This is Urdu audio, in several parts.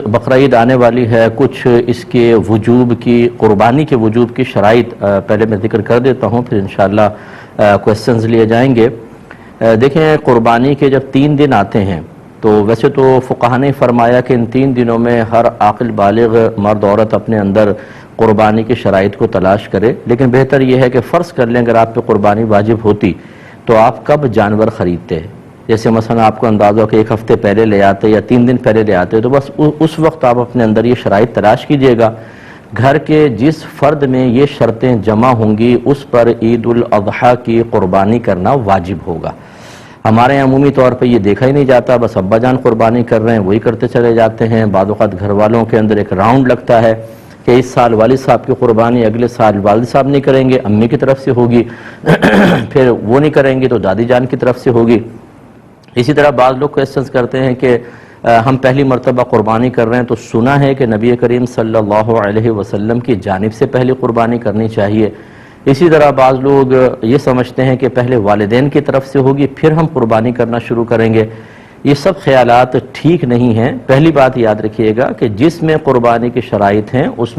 بقرعید آنے والی ہے، کچھ اس کے وجوب کی، قربانی کے وجوب کی شرائط پہلے میں ذکر کر دیتا ہوں، پھر انشاءاللہ کویسچنز لیے جائیں گے۔ دیکھیں قربانی کے جب 3 دن آتے ہیں تو ویسے تو فقہاء نے فرمایا کہ ان 3 دنوں میں ہر عاقل بالغ مرد عورت اپنے اندر قربانی کی شرائط کو تلاش کرے، لیکن بہتر یہ ہے کہ فرض کر لیں اگر آپ پہ قربانی واجب ہوتی تو آپ کب جانور خریدتے ہیں؟ جیسے مثلا آپ کو اندازہ ہو کہ 1 ہفتے پہلے لے آتے یا 3 دن پہلے لے آتے، تو بس اس وقت آپ اپنے اندر یہ شرائط تلاش کیجئے گا۔ گھر کے جس فرد میں یہ شرطیں جمع ہوں گی اس پر عید الاضحیٰ کی قربانی کرنا واجب ہوگا۔ ہمارے عمومی طور پہ یہ دیکھا ہی نہیں جاتا، بس ابا جان قربانی کر رہے ہیں وہی کرتے چلے جاتے ہیں۔ بعض اوقات گھر والوں کے اندر ایک راؤنڈ لگتا ہے کہ اس سال والد صاحب کی قربانی اگلے سال والد صاحب نہیں کریں گے، امی کی طرف سے ہوگی، پھر وہ نہیں کریں گے تو دادی جان کی طرف سے ہوگی۔ اسی طرح بعض لوگ کویسچنز کرتے ہیں کہ ہم پہلی مرتبہ قربانی کر رہے ہیں تو سنا ہے کہ نبی کریم صلی اللہ علیہ وسلم کی جانب سے پہلی قربانی کرنی چاہیے۔ اسی طرح بعض لوگ یہ سمجھتے ہیں کہ پہلے والدین کی طرف سے ہوگی پھر ہم قربانی کرنا شروع کریں گے۔ یہ سب خیالات ٹھیک نہیں ہیں۔ پہلی بات یاد رکھیے گا کہ جس میں قربانی کی شرائط ہیں اس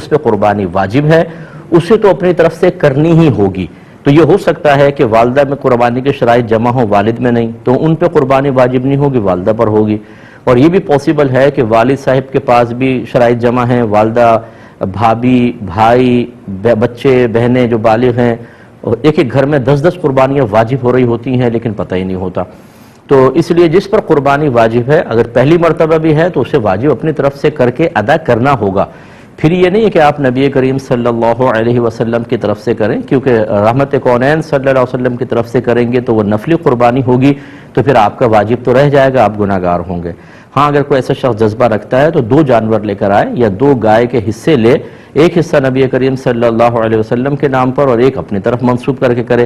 پہ قربانی واجب ہے، اسے تو اپنی طرف سے کرنی ہی ہوگی۔ تو یہ ہو سکتا ہے کہ والدہ میں قربانی کی شرائط جمع ہو، والد میں نہیں، تو ان پہ قربانی واجب نہیں ہوگی، والدہ پر ہوگی۔ اور یہ بھی پاسبل ہے کہ والد صاحب کے پاس بھی شرائط جمع ہیں، والدہ، بھابھی، بھائی، بچے، بہنیں جو بالغ ہیں، اور ایک ایک گھر میں 10 قربانیاں واجب ہو رہی ہوتی ہیں لیکن پتہ ہی نہیں ہوتا۔ تو اس لیے جس پر قربانی واجب ہے اگر پہلی مرتبہ بھی ہے تو اسے واجب اپنی طرف سے کر کے ادا کرنا ہوگا۔ پھر یہ نہیں ہے کہ آپ نبی کریم صلی اللہ علیہ وسلم کی طرف سے کریں، کیونکہ رحمت کونین صلی اللہ علیہ وسلم کی طرف سے کریں گے تو وہ نفلی قربانی ہوگی، تو پھر آپ کا واجب تو رہ جائے گا، آپ گناہ گار ہوں گے۔ ہاں اگر کوئی ایسا شخص جذبہ رکھتا ہے تو 2 جانور لے کر آئے یا 2 گائے کے حصے لے، ایک حصہ نبی کریم صلی اللہ علیہ وسلم کے نام پر اور ایک اپنی طرف منسوب کر کے کرے۔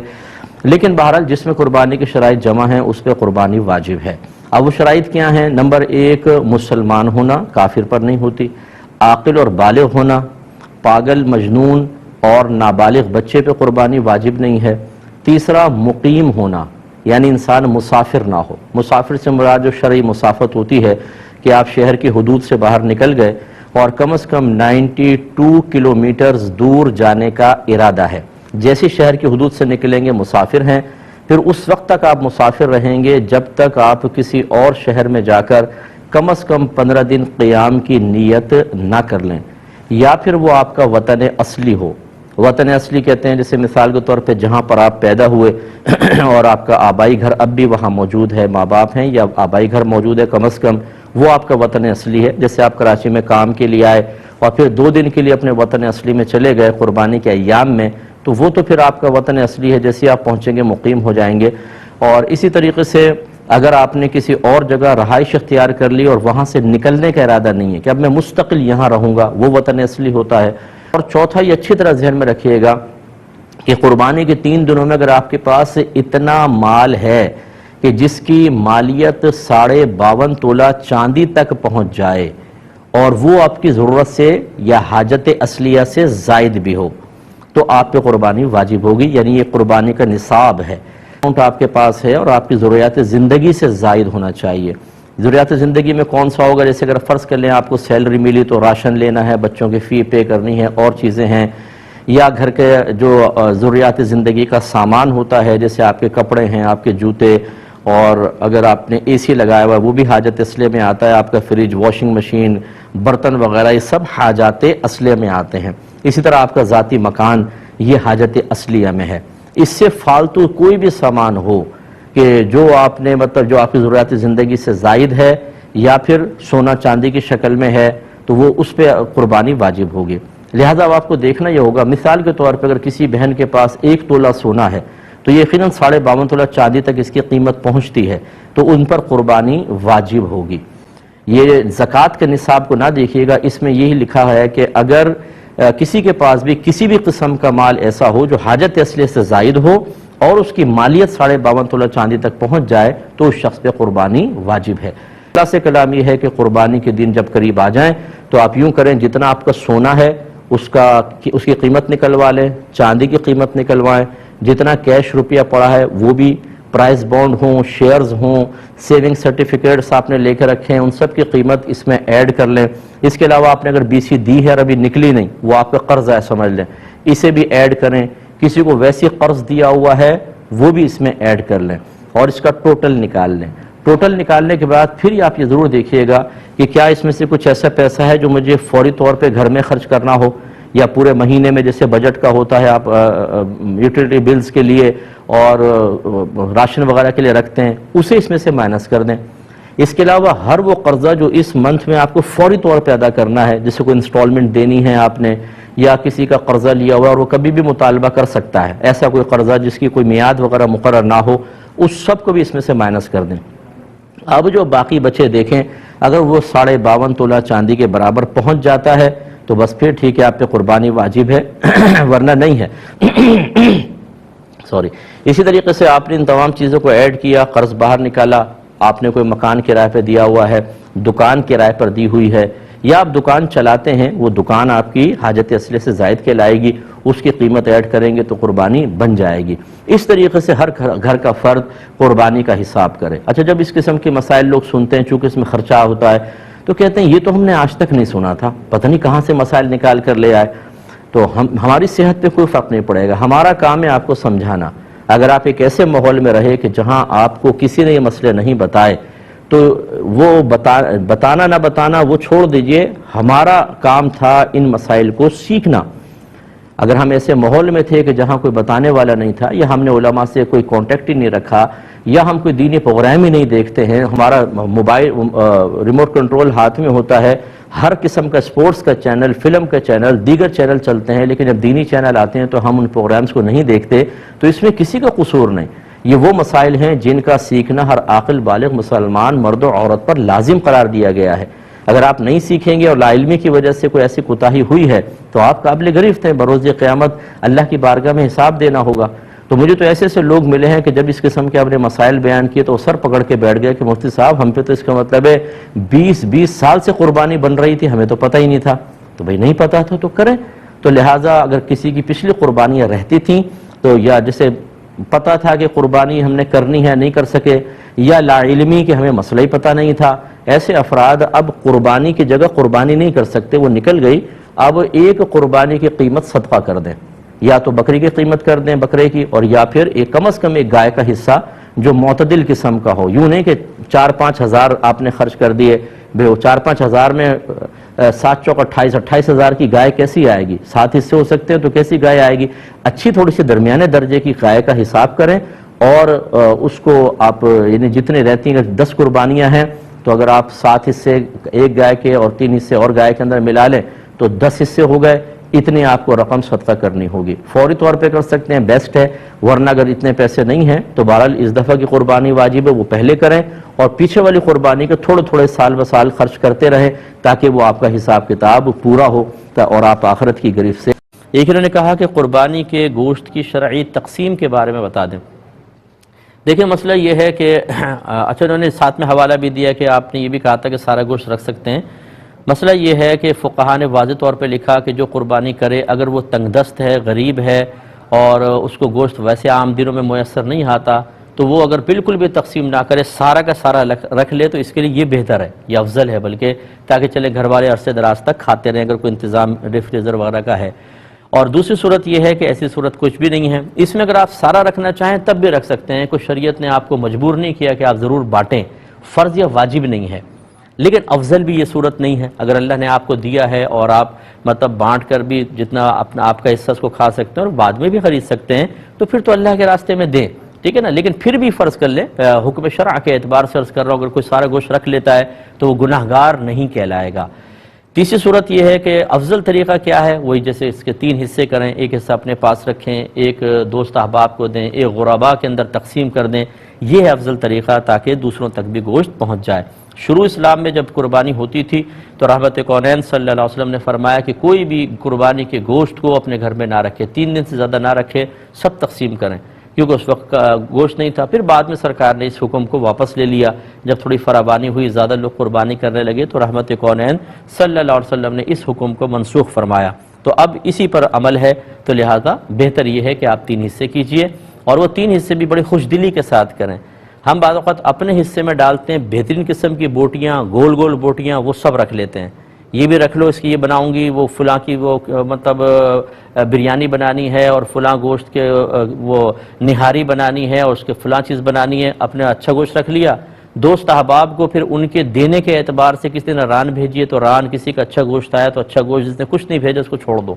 لیکن بہرحال جس میں قربانی کی شرائط جمع ہیں اس پہ قربانی واجب ہے۔ اب وہ شرائط کیا ہیں؟ نمبر 1 مسلمان ہونا، کافر پر نہیں ہوتی، عاقل اور بالغ ہونا، پاگل، مجنون اور نابالغ بچے پہ قربانی واجب نہیں ہے۔ تیسرا مقیم ہونا، یعنی انسان مسافر نہ ہو۔ مسافر سے مراد جو شرعی مسافت ہوتی ہے کہ آپ شہر کی حدود سے باہر نکل گئے اور کم از کم 92 کلومیٹرز دور جانے کا ارادہ ہے۔ جیسے شہر کی حدود سے نکلیں گے مسافر ہیں، پھر اس وقت تک آپ مسافر رہیں گے جب تک آپ کسی اور شہر میں جا کر کم از کم 15 دن قیام کی نیت نہ کر لیں، یا پھر وہ آپ کا وطن اصلی ہو۔ وطن اصلی کہتے ہیں جیسے مثال کے طور پہ جہاں پر آپ پیدا ہوئے اور آپ کا آبائی گھر اب بھی وہاں موجود ہے، ماں باپ ہیں یا آبائی گھر موجود ہے کم از کم، وہ آپ کا وطن اصلی ہے۔ جیسے آپ کراچی میں کام کے لیے آئے اور پھر 2 دن کے لیے اپنے وطن اصلی میں چلے گئے قربانی کے ایام میں، تو وہ تو پھر آپ کا وطن اصلی ہے، جیسے آپ پہنچیں گے مقیم ہو جائیں گے۔ اور اسی طریقے سے اگر آپ نے کسی اور جگہ رہائش اختیار کر لی اور وہاں سے نکلنے کا ارادہ نہیں ہے کہ اب میں مستقل یہاں رہوں گا، وہ وطن اصلی ہوتا ہے۔ اور چوتھا یہ اچھی طرح ذہن میں رکھیے گا کہ قربانی کے 3 دنوں میں اگر آپ کے پاس اتنا مال ہے کہ جس کی مالیت 52.5 تولہ چاندی تک پہنچ جائے اور وہ آپ کی ضرورت سے یا حاجت اصلیہ سے زائد بھی ہو، تو آپ پہ قربانی واجب ہوگی، یعنی یہ قربانی کا نصاب ہے۔ اماؤنٹ آپ کے پاس ہے اور آپ کی ضروریات زندگی سے زائد ہونا چاہیے۔ ضروریات زندگی میں کون سا ہوگا؟ جیسے اگر فرض کر لیں آپ کو سیلری ملی تو راشن لینا ہے، بچوں کی فی پے کرنی ہے، اور چیزیں ہیں، یا گھر کے جو ضروریات زندگی کا سامان ہوتا ہے جیسے آپ کے کپڑے ہیں، آپ کے جوتے، اور اگر آپ نے اے سی لگایا ہوا ہے وہ بھی حاجت اصلیہ میں آتا ہے، آپ کا فریج، واشنگ مشین، برتن وغیرہ، یہ سب حاجات اصلیہ میں آتے ہیں۔ اسی طرح آپ کا ذاتی مکان یہ حاجت اصلیہ میں ہے۔ اس سے فالتو کوئی بھی سامان ہو کہ جو آپ نے جو آپ کی ضروریات زندگی سے زائد ہے یا پھر سونا چاندی کی شکل میں ہے تو وہ اس پہ قربانی واجب ہوگی۔ لہذا اب آپ کو دیکھنا یہ ہوگا، مثال کے طور پہ اگر کسی بہن کے پاس 1 تولہ سونا ہے تو یقیناً 52.5 تولہ چاندی تک اس کی قیمت پہنچتی ہے، تو ان پر قربانی واجب ہوگی۔ یہ زکوٰۃ کے نصاب کو نہ دیکھیے گا، اس میں یہی لکھا ہے کہ اگر کسی کے پاس بھی کسی بھی قسم کا مال ایسا ہو جو حاجت اصلیہ سے زائد ہو اور اس کی مالیت 52.5 تولہ چاندی تک پہنچ جائے تو اس شخص پہ قربانی واجب ہے۔ اللہ سے کلام یہ ہے کہ قربانی کے دن جب قریب آ جائیں تو آپ یوں کریں، جتنا آپ کا سونا ہے اس کی قیمت نکلوا لیں، چاندی کی قیمت نکلوائیں، جتنا کیش روپیہ پڑا ہے وہ بھی پرائز بانڈ ہوں، شیئرز ہوں، سیونگ سرٹیفکیٹس آپ نے لے کے رکھے ہیں، ان سب کی قیمت اس میں ایڈ کر لیں۔ اس کے علاوہ آپ نے اگر BC دی ہے اور ابھی نکلی نہیں، وہ آپ کا قرض ہے سمجھ لیں، اسے بھی ایڈ کریں۔ کسی کو ویسی قرض دیا ہوا ہے وہ بھی اس میں ایڈ کر لیں اور اس کا ٹوٹل نکال لیں۔ ٹوٹل نکالنے کے بعد پھر آپ یہ ضرور دیکھیے گا کہ کیا اس میں سے کچھ ایسا پیسہ ہے جو مجھے فوری طور پہ گھر میں خرچ کرنا ہو، یا پورے مہینے میں جیسے بجٹ کا ہوتا ہے آپ یوٹیلیٹی بلز کے لیے اور راشن وغیرہ کے لیے رکھتے ہیں، اسے اس میں سے مائنس کر دیں۔ اس کے علاوہ ہر وہ قرضہ جو اس منتھ میں آپ کو فوری طور پہ ادا کرنا ہے، جیسے کوئی انسٹالمنٹ دینی ہے آپ نے، یا کسی کا قرضہ لیا ہوا اور وہ کبھی بھی مطالبہ کر سکتا ہے، ایسا کوئی قرضہ جس کی کوئی میعاد وغیرہ مقرر نہ ہو، اس سب کو بھی اس میں سے مائنس کر دیں۔ اب جو باقی بچے دیکھیں، اگر وہ 52.5 تولہ چاندی کے برابر پہنچ جاتا ہے تو بس پھر ٹھیک ہے، آپ پہ قربانی واجب ہے، ورنہ نہیں ہے۔ سوری۔ اسی طریقے سے آپ نے ان تمام چیزوں کو ایڈ کیا، قرض باہر نکالا، آپ نے کوئی مکان کرائے پہ دیا ہوا ہے، دکان کرائے پر دی ہوئی ہے، یا آپ دکان چلاتے ہیں، وہ دکان آپ کی حاجت اصلیہ سے زائد کے لائے گی، اس کی قیمت ایڈ کریں گے تو قربانی بن جائے گی۔ اس طریقے سے ہر گھر کا فرد قربانی کا حساب کرے۔ اچھا، جب اس قسم کے مسائل لوگ سنتے ہیں، چونکہ اس میں خرچہ ہوتا ہے، تو کہتے ہیں یہ تو ہم نے آج تک نہیں سنا تھا، پتہ نہیں کہاں سے مسائل نکال کر لے آئے۔ تو ہماری صحت پہ کوئی فرق نہیں پڑے گا، ہمارا کام ہے آپ کو سمجھانا۔ اگر آپ ایک ایسے ماحول میں رہے کہ جہاں آپ کو کسی نے یہ مسئلے نہیں بتائے، تو وہ بتانا نہ بتانا وہ چھوڑ دیجئے، ہمارا کام تھا ان مسائل کو سیکھنا۔ اگر ہم ایسے ماحول میں تھے کہ جہاں کوئی بتانے والا نہیں تھا، یا ہم نے علماء سے کوئی کانٹیکٹ ہی نہیں رکھا، یا ہم کوئی دینی پروگرام ہی نہیں دیکھتے ہیں، ہمارا موبائل ریموٹ کنٹرول ہاتھ میں ہوتا ہے، ہر قسم کا سپورٹس کا چینل، فلم کا چینل، دیگر چینل چلتے ہیں، لیکن جب دینی چینل آتے ہیں تو ہم ان پروگرامز کو نہیں دیکھتے، تو اس میں کسی کا قصور نہیں۔ یہ وہ مسائل ہیں جن کا سیکھنا ہر عاقل بالغ مسلمان مرد و عورت پر لازم قرار دیا گیا ہے۔ اگر آپ نہیں سیکھیں گے اور لا علمی کی وجہ سے کوئی ایسی کوتاہی ہوئی ہے تو آپ قابل گرفت ہیں، بروز قیامت اللہ کی بارگاہ میں حساب دینا ہوگا۔ تو مجھے تو ایسے ایسے لوگ ملے ہیں کہ جب اس قسم کے اپنے مسائل بیان کیے تو سر پکڑ کے بیٹھ گئے کہ مفتی صاحب، ہم پہ تو اس کا مطلب ہے 20 سال سے قربانی بن رہی تھی، ہمیں تو پتہ ہی نہیں تھا۔ تو بھئی نہیں پتہ تھا تو کریں۔ تو لہٰذا اگر کسی کی پچھلی قربانیاں رہتی تھیں تو یا جسے پتہ تھا کہ قربانی ہم نے کرنی ہے نہیں کر سکے، یا لا علمی کہ ہمیں مسئلہ ہی پتہ نہیں تھا، ایسے افراد اب قربانی کی جگہ قربانی نہیں کر سکتے، وہ نکل گئی۔ اب ایک قربانی کی قیمت صدقہ کر دیں، یا تو بکری کی قیمت کر دیں بکرے کی، اور یا پھر ایک کم از کم ایک گائے کا حصہ جو معتدل قسم کا ہو، یوں نہیں کہ 4-5 ہزار آپ نے خرچ کر دیے، 4-5 ہزار میں 7 چوک 28 ہزار کی گائے کیسی آئے گی؟ 7 حصے ہو سکتے ہیں تو کیسی گائے آئے گی؟ اچھی تھوڑی سی درمیانے درجے کی گائے کا حساب کریں، اور اس کو آپ یعنی جتنے رہتی ہیں، 10 قربانیاں ہیں تو اگر آپ 7 حصے ایک گائے کے اور 3 حصے اور گائے کے اندر ملا لیں تو 10 حصے ہو گئے، اتنے آپ کو رقم صدقہ کرنی ہوگی۔ فوری طور پہ کر سکتے ہیں، بیسٹ ہے، ورنہ اگر اتنے پیسے نہیں ہیں تو بہرحال اس دفعہ کی قربانی واجب ہے وہ پہلے کریں، اور پیچھے والی قربانی کے تھوڑے تھوڑے سال بسال خرچ کرتے رہیں تاکہ وہ آپ کا حساب کتاب پورا ہو اور آپ آخرت کی گرفت سے۔ ایک انہوں نے کہا کہ قربانی کے گوشت کی شرعی تقسیم کے بارے میں بتا دیں۔ دیکھیں مسئلہ یہ ہے کہ اچھا انہوں نے ساتھ میں حوالہ بھی دیا کہ آپ نے یہ بھی کہا تھا کہ سارا گوشت رکھ سکتے ہیں۔ مسئلہ یہ ہے کہ فقہا نے واضح طور پہ لکھا کہ جو قربانی کرے اگر وہ تنگ دست ہے، غریب ہے، اور اس کو گوشت ویسے عام دنوں میں میسر نہیں آتا، تو وہ اگر بالکل بھی تقسیم نہ کرے، سارا کا سارا رکھ لے تو اس کے لیے یہ بہتر ہے، یہ افضل ہے، بلکہ تاکہ چلے گھر والے عرصے دراز تک کھاتے رہیں اگر کوئی انتظام ریفریجر وغیرہ کا ہے۔ اور دوسری صورت یہ ہے کہ ایسی صورت کچھ بھی نہیں ہے، اس میں اگر آپ سارا رکھنا چاہیں تب بھی رکھ سکتے ہیں، کوئی شریعت نے آپ کو مجبور نہیں کیا کہ آپ ضرور بانٹیں، فرض یا واجب نہیں ہے، لیکن افضل بھی یہ صورت نہیں ہے۔ اگر اللہ نے آپ کو دیا ہے اور آپ مطلب بانٹ کر بھی جتنا اپنا آپ کا حصہ اس کو کھا سکتے ہیں اور بعد میں بھی خرید سکتے ہیں تو پھر تو اللہ کے راستے میں دیں، ٹھیک ہے نا، لیکن پھر بھی فرض کر لیں، حکم شرع کے اعتبار سے عرض کر رہا ہوں، اگر کوئی سارا گوشت رکھ لیتا ہے تو وہ گناہ گار نہیں کہلائے گا۔ تیسری صورت یہ ہے کہ افضل طریقہ کیا ہے، وہی جیسے اس کے 3 حصے کریں، ایک حصہ اپنے پاس رکھیں، ایک دوست احباب کو دیں، ایک غرباء کے اندر تقسیم کر دیں، یہ ہے افضل طریقہ تاکہ دوسروں تک بھی گوشت پہنچ جائے۔ شروع اسلام میں جب قربانی ہوتی تھی تو رحمت کونین صلی اللہ علیہ وسلم نے فرمایا کہ کوئی بھی قربانی کے گوشت کو اپنے گھر میں نہ رکھے، 3 دن سے زیادہ نہ رکھے، سب تقسیم کریں، کیونکہ اس وقت گوشت نہیں تھا۔ پھر بعد میں سرکار نے اس حکم کو واپس لے لیا، جب تھوڑی فراوانی ہوئی، زیادہ لوگ قربانی کرنے لگے تو رحمت کونین صلی اللہ علیہ وسلم نے اس حکم کو منسوخ فرمایا۔ تو اب اسی پر عمل ہے، تو لہذا بہتر یہ ہے کہ آپ 3 حصے کیجئے، اور وہ 3 حصے بھی بڑی خوش دلی کے ساتھ کریں. ہم بعض اوقات اپنے حصے میں ڈالتے ہیں بہترین قسم کی بوٹیاں، گول گول بوٹیاں، وہ سب رکھ لیتے ہیں. یہ بھی رکھ لو، اس کی یہ بناؤں گی، وہ فلاں کی وہ مطلب بریانی بنانی ہے، اور فلاں گوشت کے وہ نہاری بنانی ہے، اور اس کے فلاں چیز بنانی ہے. اپنے اچھا گوشت رکھ لیا. دوست احباب کو پھر ان کے دینے کے اعتبار سے کسی نے ران بھیجیے تو ران، کسی کا اچھا گوشت آیا تو اچھا گوشت، جس نے کچھ نہیں بھیجا اس کو چھوڑ دو.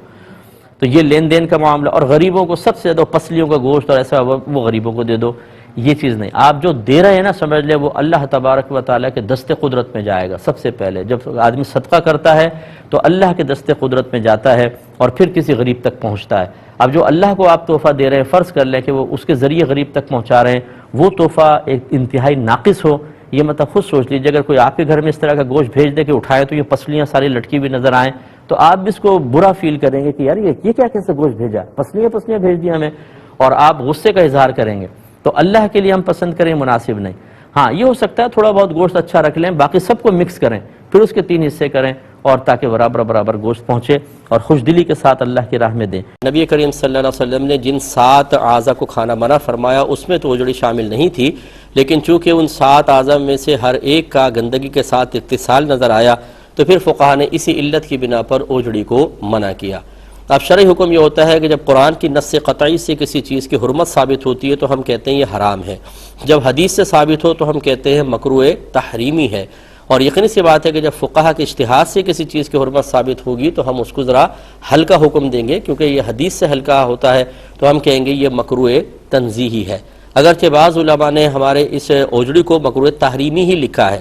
تو یہ لین دین کا معاملہ. اور غریبوں کو سب سے زیادہ پسلیوں کا گوشت اور ایسا وہ غریبوں کو دے دو. یہ چیز نہیں. آپ جو دے رہے ہیں نا، سمجھ لیں وہ اللہ تبارک و تعالیٰ کے دست قدرت میں جائے گا. سب سے پہلے جب آدمی صدقہ کرتا ہے تو اللہ کے دست قدرت میں جاتا ہے اور پھر کسی غریب تک پہنچتا ہے. اب جو اللہ کو آپ تحفہ دے رہے ہیں، فرض کر لیں کہ وہ اس کے ذریعے غریب تک پہنچا رہے ہیں، وہ تحفہ ایک انتہائی ناقص ہو. یہ مطلب خود سوچ لیجیے، اگر کوئی آپ کے گھر میں اس طرح کا گوشت بھیج دے کہ اٹھائے تو یہ پسلیاں ساری لٹکی بھی نظر آئیں، تو آپ بھی اس کو برا فیل کریں گے کہ یار یہ کیا کیسے گوشت بھیجا، پسلیاں بھیج دی ہمیں، اور آپ غصے کا اظہار کریں گے. تو اللہ کے لیے ہم پسند کریں مناسب نہیں. ہاں یہ ہو سکتا ہے تھوڑا بہت گوشت اچھا رکھ لیں، باقی سب کو مکس کریں، پھر اس کے 3 حصے کریں، اور تاکہ برابر گوشت پہنچے اور خوش دلی کے ساتھ اللہ کی راہ میں دیں. نبی کریم صلی اللہ علیہ وسلم نے جن 7 اعضاء کو کھانا منع فرمایا اس میں تو اوجڑی شامل نہیں تھی، لیکن چونکہ ان 7 اعضاء میں سے ہر ایک کا گندگی کے ساتھ اتصال نظر آیا تو پھر فقہا نے اسی علت کی بنا پر اوجڑی کو منع کیا. اب شرعی حکم یہ ہوتا ہے کہ جب قرآن کی نص قطعی سے کسی چیز کی حرمت ثابت ہوتی ہے تو ہم کہتے ہیں یہ حرام ہے. جب حدیث سے ثابت ہو تو ہم کہتے ہیں مکروہ تحریمی ہے. اور یقینی سی بات ہے کہ جب فقہا کے اجتہاد سے کسی چیز کی حرمت ثابت ہوگی تو ہم اس کو ذرا ہلکا حکم دیں گے، کیونکہ یہ حدیث سے ہلکا ہوتا ہے تو ہم کہیں گے یہ مکروہ تنزیہی ہے. اگرچہ بعض علماء نے ہمارے اس اوجڑی کو مکروہ تحریمی ہی لکھا ہے.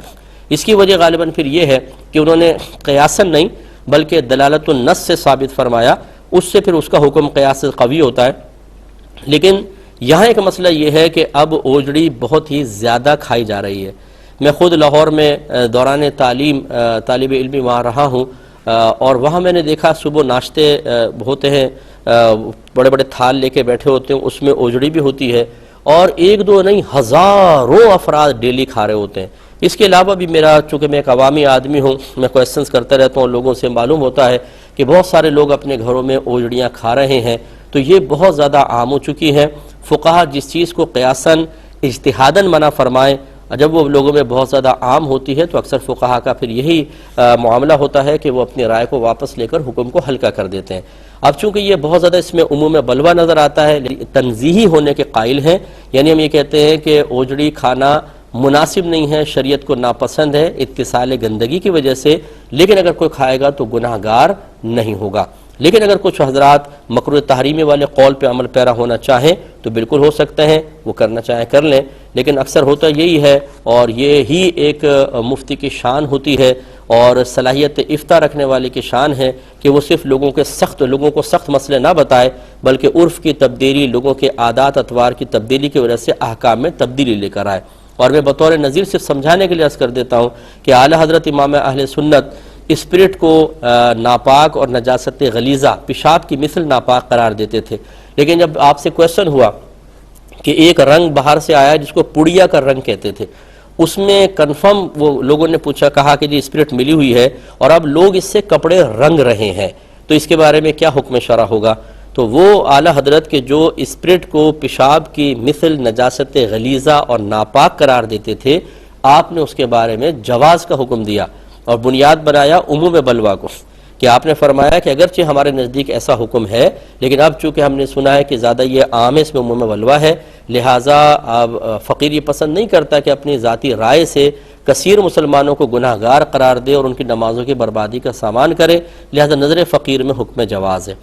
اس کی وجہ غالباً پھر یہ ہے کہ انہوں نے قیاساً نہیں بلکہ دلالت النص سے ثابت فرمایا، اس سے پھر اس کا حکم قیاس سے قوی ہوتا ہے. لیکن یہاں ایک مسئلہ یہ ہے کہ اب اوجڑی بہت ہی زیادہ کھائی جا رہی ہے. میں خود لاہور میں دوران تعلیم طالب علمی وہاں رہا ہوں، اور وہاں میں نے دیکھا صبح ناشتے ہوتے ہیں، بڑے بڑے تھال لے کے بیٹھے ہوتے ہیں، اس میں اوجڑی بھی ہوتی ہے، اور 1-2 نہیں ہزاروں افراد ڈیلی کھا رہے ہوتے ہیں. اس کے علاوہ بھی چونکہ میں ایک عوامی آدمی ہوں، میں کویسچنز کرتا رہتا ہوں، لوگوں سے معلوم ہوتا ہے کہ بہت سارے لوگ اپنے گھروں میں اوجڑیاں کھا رہے ہیں. تو یہ بہت زیادہ عام ہو چکی ہیں. فقہا جس چیز کو قیاساً اجتہاداً منع فرمائیں، جب وہ لوگوں میں بہت زیادہ عام ہوتی ہے تو اکثر فقہا کا پھر یہی معاملہ ہوتا ہے کہ وہ اپنی رائے کو واپس لے کر حکم کو ہلکا کر دیتے ہیں. اب چونکہ یہ بہت زیادہ اس میں عموم بلوہ نظر آتا ہے، تنزیہی ہونے کے قائل ہیں، یعنی ہم یہ کہتے ہیں کہ اوجڑی کھانا مناسب نہیں ہے، شریعت کو ناپسند ہے اتصال گندگی کی وجہ سے، لیکن اگر کوئی کھائے گا تو گناہ گار نہیں ہوگا. لیکن اگر کچھ حضرات مکروہ تحریمی والے قول پہ عمل پیرا ہونا چاہیں تو بالکل ہو سکتے ہیں، وہ کرنا چاہیں کر لیں. لیکن اکثر ہوتا یہی ہے، اور یہ ہی ایک مفتی کی شان ہوتی ہے اور صلاحیت افتاء رکھنے والے کی شان ہے کہ وہ صرف لوگوں کو سخت مسئلے نہ بتائے، بلکہ عرف کی تبدیلی، لوگوں کے عادات اطوار کی تبدیلی کی وجہ سے احکام میں تبدیلی لے کر آئے. اور میں بطور نظیر صرف سمجھانے کے لیے عرض کر دیتا ہوں کہ اعلیٰ حضرت امام اہل سنت اسپرٹ کو ناپاک اور نجاست غلیظہ، پیشاب کی مثل ناپاک قرار دیتے تھے. لیکن جب آپ سے کویسچن ہوا کہ ایک رنگ باہر سے آیا جس کو پڑیا کا رنگ کہتے تھے، اس میں کنفرم وہ لوگوں نے کہا کہ جی اسپرٹ ملی ہوئی ہے اور اب لوگ اس سے کپڑے رنگ رہے ہیں، تو اس کے بارے میں کیا حکم شرع ہوگا؟ تو وہ اعلیٰ حضرت کے جو اسپرٹ کو پیشاب کی مثل نجاست غلیظہ اور ناپاک قرار دیتے تھے، آپ نے اس کے بارے میں جواز کا حکم دیا اور بنیاد بنایا عموم بلوہ کو، کہ آپ نے فرمایا کہ اگرچہ ہمارے نزدیک ایسا حکم ہے، لیکن اب چونکہ ہم نے سنا ہے کہ زیادہ یہ عام ہے، اس میں عموم بلوہ ہے، لہٰذا فقیر یہ پسند نہیں کرتا کہ اپنی ذاتی رائے سے کثیر مسلمانوں کو گناہ گار قرار دے اور ان کی نمازوں کی بربادی کا سامان کرے، لہٰذا نظر فقیر میں حکم جواز ہے.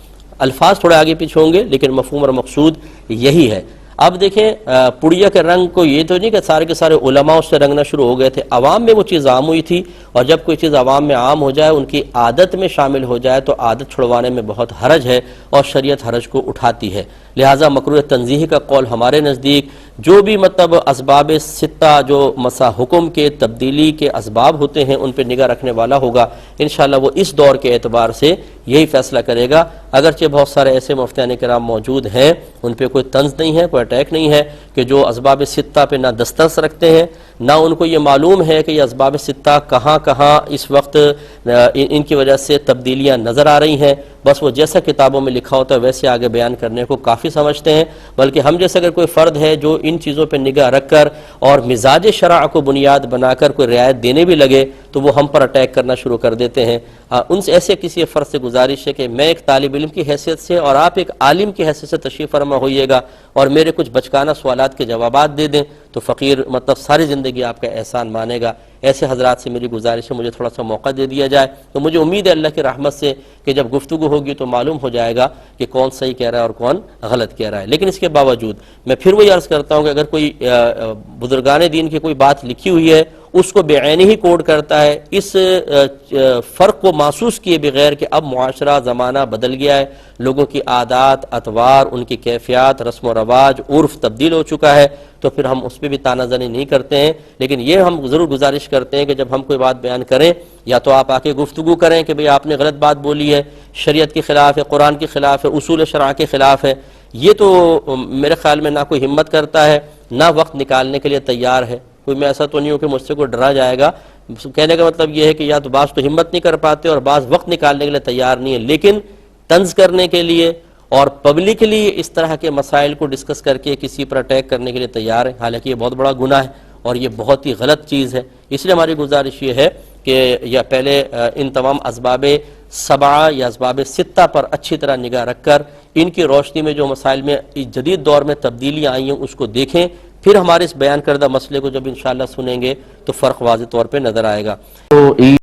الفاظ تھوڑے آگے پیچھے ہوں گے لیکن مفہوم اور مقصود یہی ہے. اب دیکھیں پڑیا کے رنگ کو یہ تو نہیں کہ سارے کے سارے علماء اس سے رنگنا شروع ہو گئے تھے، عوام میں وہ چیز عام ہوئی تھی، اور جب کوئی چیز عوام میں عام ہو جائے، ان کی عادت میں شامل ہو جائے تو عادت چھڑوانے میں بہت حرج ہے اور شریعت حرج کو اٹھاتی ہے. لہٰذا مکروہ تنزیہی کا قول ہمارے نزدیک جو بھی مطلب اسباب ستہ جو مسا حکم کے تبدیلی کے اسباب ہوتے ہیں ان پہ نگاہ رکھنے والا ہوگا انشاءاللہ وہ اس دور کے اعتبار سے یہی فیصلہ کرے گا. اگرچہ بہت سارے ایسے مفتیان کرام موجود ہیں ان پہ کوئی طنز نہیں ہے، کوئی اٹیک نہیں ہے، کہ جو اسباب ستہ پہ نہ دسترس رکھتے ہیں، نہ ان کو یہ معلوم ہے کہ یہ اسباب ستہ کہاں کہاں اس وقت ان کی وجہ سے تبدیلیاں نظر آ رہی ہیں، بس وہ جیسا کتابوں میں لکھا ہوتا ہے ویسے آگے بیان کرنے کو کافی سمجھتے ہیں. بلکہ ہم جیسے اگر کوئی فرد ہے جو ان چیزوں پہ نگاہ رکھ کر اور مزاج شرع کو بنیاد بنا کر کوئی رعایت دینے بھی لگے تو وہ ہم پر اٹیک کرنا شروع کر دیتے ہیں. ان سے ایسے کسی فرد سے گزارش ہے کہ میں ایک طالب علم کی حیثیت سے اور آپ ایک عالم کی حیثیت سے تشریف فرما ہوئیے گا اور میرے کچھ بچکانہ سوالات کے جوابات دے دیں تو فقیر مطلب ساری زندگی آپ کا احسان مانے گا. ایسے حضرات سے میری گزارش ہے مجھے تھوڑا سا موقع دے دیا جائے تو مجھے امید ہے اللہ کی رحمت سے کہ جب گفتگو ہوگی تو معلوم ہو جائے گا کہ کون صحیح کہہ رہا ہے اور کون غلط کہہ رہا ہے. لیکن اس کے باوجود میں پھر وہی عرض کرتا ہوں کہ اگر کوئی بزرگان دین کی کوئی بات لکھی ہوئی ہے اس کو بے عینی ہی کوڈ کرتا ہے، اس فرق کو محسوس کیے بغیر کہ اب معاشرہ زمانہ بدل گیا ہے، لوگوں کی عادات اطوار ان کی کیفیات رسم و رواج عرف تبدیل ہو چکا ہے، تو پھر ہم اس پہ بھی تانہ زنی نہیں کرتے ہیں. لیکن یہ ہم ضرور گزارش کرتے ہیں کہ جب ہم کوئی بات بیان کریں یا تو آپ آ کے گفتگو کریں کہ بھئی آپ نے غلط بات بولی ہے، شریعت کے خلاف ہے، قرآن کے خلاف ہے، اصول شرع کے خلاف ہے. یہ تو میرے خیال میں نہ کوئی ہمت کرتا ہے نہ وقت نکالنے کے لیے تیار ہے. کوئی میں ایسا تو نہیں ہوں کہ مجھ سے کوئی ڈرا جائے گا. کہنے کا مطلب یہ ہے کہ یا تو بعض تو ہمت نہیں کر پاتے اور بعض وقت نکالنے کے لیے تیار نہیں ہے، لیکن طنز کرنے کے لیے اور پبلکلی اس طرح کے مسائل کو ڈسکس کر کے کسی پر اٹیک کرنے کے لیے تیار ہے. حالانکہ یہ بہت بڑا گناہ ہے اور یہ بہت ہی غلط چیز ہے. اس لیے ہماری گزارش یہ ہے کہ یا پہلے ان تمام اسباب سبعہ یا اسباب ستہ پر اچھی طرح نگاہ رکھ کر ان کی روشنی میں جو مسائل میں جدید دور میں تبدیلیاں آئی ہیں اس کو دیکھیں، پھر ہمارے اس بیان کردہ مسئلے کو جب انشاءاللہ سنیں گے تو فرق واضح طور پہ نظر آئے گا. تو